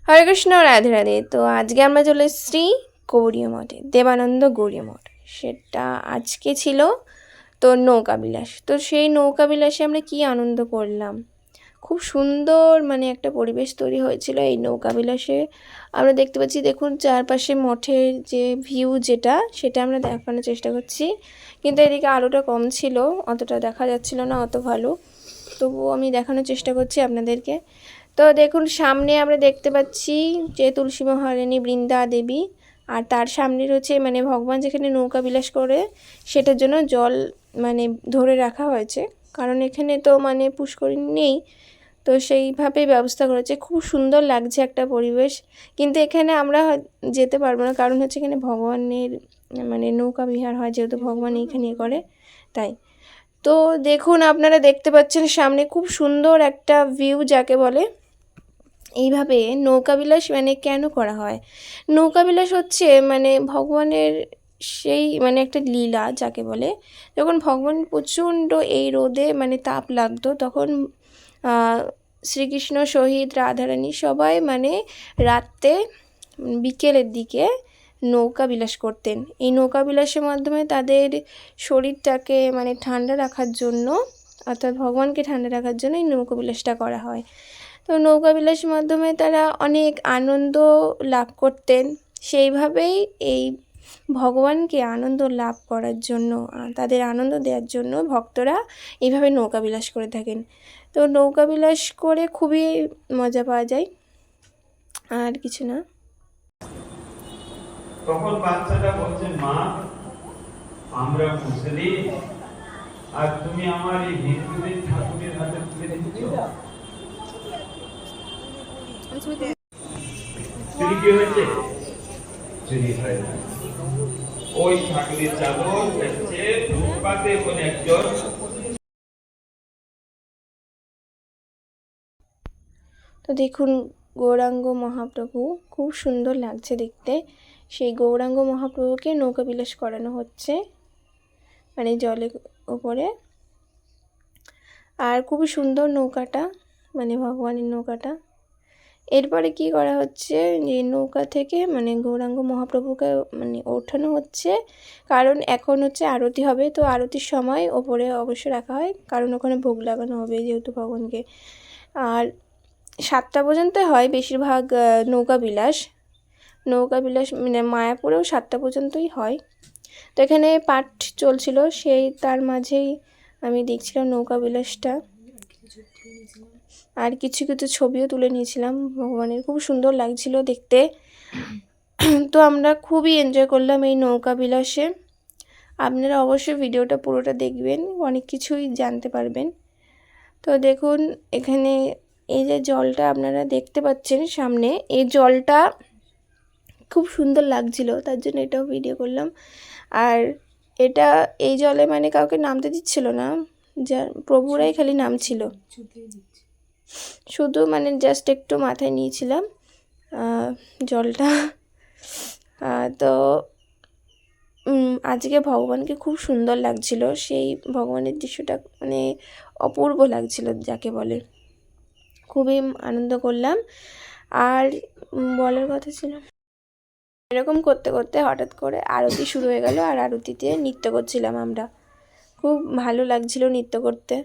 হরে কৃষ্ণ, রাধে রাধে। তো আজকে আমরা চলে এসেছি গৌড়ীয় মঠে, দেবানন্দ গৌড়ীয় মঠ। সেটা আজকে ছিল তো নৌকা বিলাস। তো সেই নৌকা বিলাসে আমরা কি আনন্দ করলাম, খুব সুন্দর মানে একটা পরিবেশ তৈরি হয়েছিল এই নৌকা বিলাসে। আমরা দেখতে পাচ্ছি, দেখুন চারপাশে মঠের যে ভিউ যেটা, সেটা আমরা দেখানোর চেষ্টা করছি, কিন্তু এদিকে আলোটা কম ছিল, অতটা দেখা যাচ্ছিল না অত ভালো। তবুও আমি দেখানোর চেষ্টা করছি আপনাদেরকে। তো দেখুন সামনে আমরা দেখতে পাচ্ছি যে তুলসী মহারানী, বৃন্দা দেবী, আর তার সামনে রয়েছে মানে ভগবান যেখানে নৌকা বিলাস করে সেটার জন্য জল মানে ধরে রাখা হয়েছে, কারণ এখানে তো মানে পুষ্করিণী নেই, তো সেইভাবেই ব্যবস্থা করেছে। খুব সুন্দর লাগছে একটা পরিবেশ, কিন্তু এখানে আমরা যেতে পারবো না, কারণ হচ্ছে এখানে ভগবানের মানে নৌকা বিহার হয়, যেহেতু ভগবান এইখানে করে তাই। তো দেখুন আপনারা দেখতে পাচ্ছেন সামনে খুব সুন্দর একটা ভিউ যাকে বলে। এইভাবে নৌকাবিলাস মানে কেন করা হয়? নৌকাবিলাস হচ্ছে মানে ভগবানের সেই মানে একটা লীলা যাকে বলে। যখন ভগবান প্রচণ্ড এই রোদে মানে তাপ লাগতো, তখন শ্রীকৃষ্ণ সহিত রাধারানী সবাই মানে রাতে বিকেলের দিকে নৌকা বিলাস করতেন। এই নৌকা বিলাসের মাধ্যমে তাদের শরীরটাকে মানে ঠান্ডা রাখার জন্য, অর্থাৎ ভগবানকে ঠান্ডা রাখার জন্য এই নৌকা বিলাসটা করা হয়। তো নৌকা বিলাসের মাধ্যমে তারা অনেক আনন্দ লাভ করতেন। সেইভাবেই এই ভগবানকে আনন্দ লাভ করার জন্য, তাদের আনন্দ দেওয়ার জন্য ভক্তরা এইভাবে নৌকা বিলাস করে থাকেন। তো নৌকা বিলাস করে খুবই মজা পাওয়া যায়, আর কিছু না। তখন বাচ্চাটা বলছে, মা আমরা মুসলিম আর তুমি আমার এই হিন্দুদের ঠাকুরের হাতে তুলে দিচ্ছ, চুরি কি হয়েছে? চুরি হয় না। ওই ঠাকুরের চাদর যাচ্ছে ফুটপাতে কোন একজন। তো দেখুন গৌরাঙ্গ মহাপ্রভু, খুব সুন্দর লাগছে দেখতে। সেই গৌরাঙ্গ মহাপ্রভুকে নৌকা বিলাস করানো হচ্ছে মানে জলের উপরে। আর খুবই সুন্দর নৌকাটা, মানে ভগবানের নৌকাটা। এরপরে কি করা হচ্ছে, যে নৌকা থেকে মানে গৌরাঙ্গ মহাপ্রভুকে মানে ওঠানো হচ্ছে, কারণ এখন হচ্ছে আরতি হবে। তো আরতির সময় ওপরে অবশ্যই রাখা হয়, কারণ ওখানে ভোগ লাগানো হবে যেহেতু ভগবানকে। আর 7টা পর্যন্ত হয় বেশিরভাগ নৌকা বিলাস মানে মায়াপুরেও 7টা পর্যন্তই হয়। তো এখানে পাঠ চলছিল, সেই তার মাঝেই আমি দেখছিলাম নৌকা বিলাসটা, আর কিছু কিছু ছবিও তুলে নিয়েছিলাম ভগবানের, খুব সুন্দর লাগছিল দেখতে। তো আমরা খুবই এনজয় করলাম এই নৌকা বিলাসে। আপনারা অবশ্যই ভিডিওটা পুরোটা দেখবেন, অনেক কিছুই জানতে পারবেন। তো দেখুন এখানে এই যে জলটা আপনারা দেখতে পাচ্ছেন সামনে, এই জলটা খুব সুন্দর লাগছিল, তার জন্য এটাও ভিডিও করলাম। আর এটা এই জলে মানে কাউকে নামতে দিচ্ছিল না, যা প্রভুরাই খালি নামছিল, শুধু মানে জাস্ট একটু মাথায় নিয়েছিলাম জলটা। তো আজকে ভগবানকে খুব সুন্দর লাগছিল, সেই ভগবানের দৃশ্যটা মানে অপূর্ব লাগছিল যাকে বলে। খুবই আনন্দ করলাম। আর বলার কথা ছিল, এরকম করতে করতে হঠাৎ করে আরতি শুরু হয়ে গেল, আর আরতিতে নৃত্য করছিলাম আমরা, খুব ভালো লাগছিল নৃত্য করতে।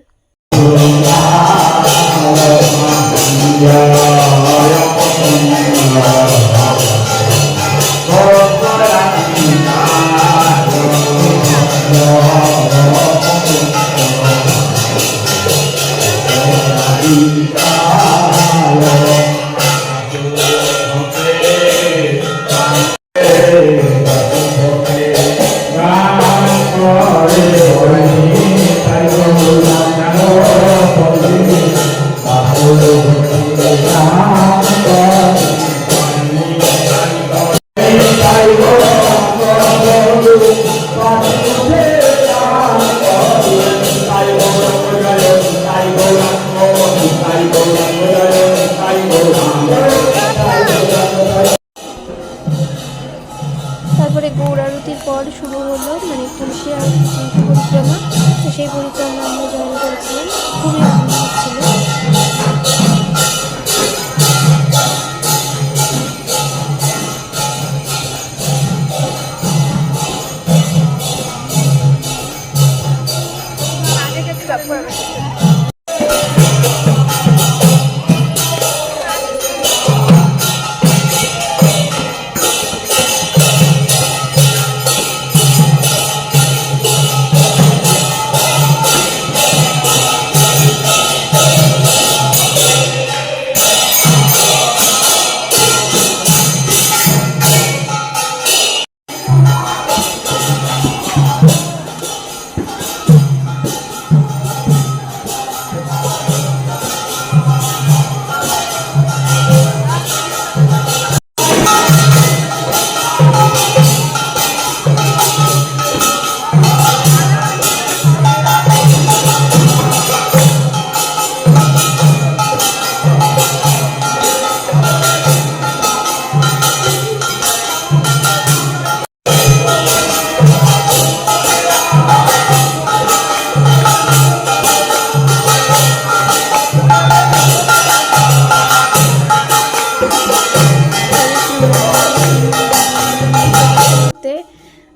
তারপরে গৌর আরতির পর শুরু হলো মানে তুলসী পরিক্রমা। তো সেই পরিক্রমা আমরা জয়েন করেছিলাম, খুবই আনন্দ হচ্ছিল।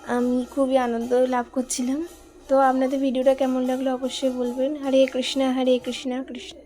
আমি খুবই আনন্দ লাভ করছিলাম। তো আপনাদের ভিডিওটা কেমন লাগলো অবশ্যই বলবেন। হরে কৃষ্ণা কৃষ্ণ।